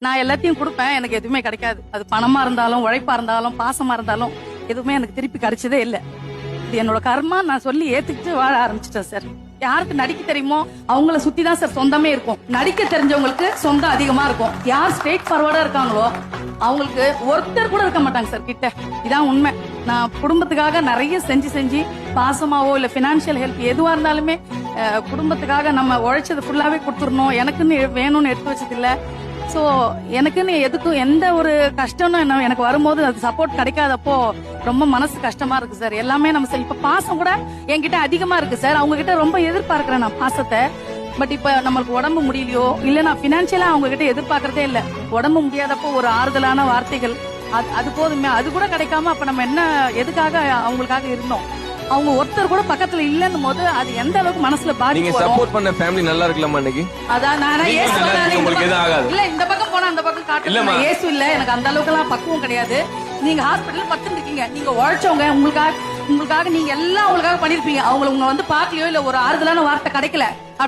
நான் எல்லாத்தையும் கொடுப்பேன், எனக்கு எதுவுமே கிடைக்காது. அது பணமா இருந்தாலும், உழைப்பா இருந்தாலும், பாசமா இருந்தாலும் எதுவுமே எனக்கு திருப்பி கிடைச்சதே இல்ல. இது என்னோட கர்மா, நான் சொல்லி ஏத்துக்கிட்டு வாழ ஆரம்பிச்சிட்டேன் சார். யாருக்கு நடிக்க தெரியுமோ அவங்கள சுத்தி தான் சார் சொந்தமே இருக்கும். நடிக்க தெரிஞ்சவங்களுக்கு சொந்தம் அதிகமா இருக்கும். யார் ஸ்ட்ரெயிட் ஃபார்வர்டா இருக்காங்களோ அவங்களுக்கு ஒருத்தர் கூட இருக்க மாட்டாங்க சார் கிட்ட. இதான் உண்மை. நான் குடும்பத்துக்காக நிறைய செஞ்சு பாசமாவோ இல்ல பினான்சியல் ஹெல்ப் எதுவா இருந்தாலுமே குடும்பத்துக்காக நம்ம உழைச்சது ஃபுல்லாவே கொடுத்துடணும், எனக்குன்னு வேணும்னு எடுத்து வச்சது இல்ல. சோ எனக்குன்னு எதுக்கும் எந்த ஒரு கஷ்டம்னு எனக்கு வரும்போது அது சப்போர்ட் கிடைக்காதப்போ ரொம்ப மனசு கஷ்டமா இருக்கு சார். எல்லாமே நம்ம இப்ப பாசம் கூட என்கிட்ட அதிகமா இருக்கு சார். அவங்க கிட்ட ரொம்ப எதிர்பார்க்கிறேன் நான் பாசத்தை. பட் இப்ப நம்மளுக்கு உடம்பு முடியலையோ இல்ல நான் பினான்சியலா அவங்க கிட்ட எதிர்பார்க்கறதே இல்ல. உடம்பு முடியாதப்போ ஒரு ஆறுதலான வார்த்தைகள் அது போதுமே. அது கூட கிடைக்காம அப்ப நம்ம என்ன எதுக்காக அவங்களுக்காக இருந்தோம்? அவங்க ஒருத்தர் கூட பக்கத்துல இல்லன்னும் போது அது எந்த அளவுக்கு மனசுல பாதிப்பு. நீங்க சப்போர்ட் பண்ண ஃபேமிலி நல்லா இருக்கலாமா இன்னைக்கு? அதான் நானே உங்களுக்கு எதுவும் ஆகாது. இல்ல இந்த பக்கம் போனா அந்த பக்கம் காட்டுல ஏசு இல்ல. எனக்கு அந்த அளவுக்கு எல்லாம் பக்குவம் கிடையாது. நீங்க ஹாஸ்பிட்டல் படுத்து இருக்கீங்க, நீங்க உழைச்சவங்க, உங்களுக்காக நீங்க எல்லாம் உங்களுக்காக பண்ணிருப்பீங்க. அவங்க வந்து பாக்கலையோ இல்ல ஒரு ஆறுதலான வார்த்தை கிடைக்கல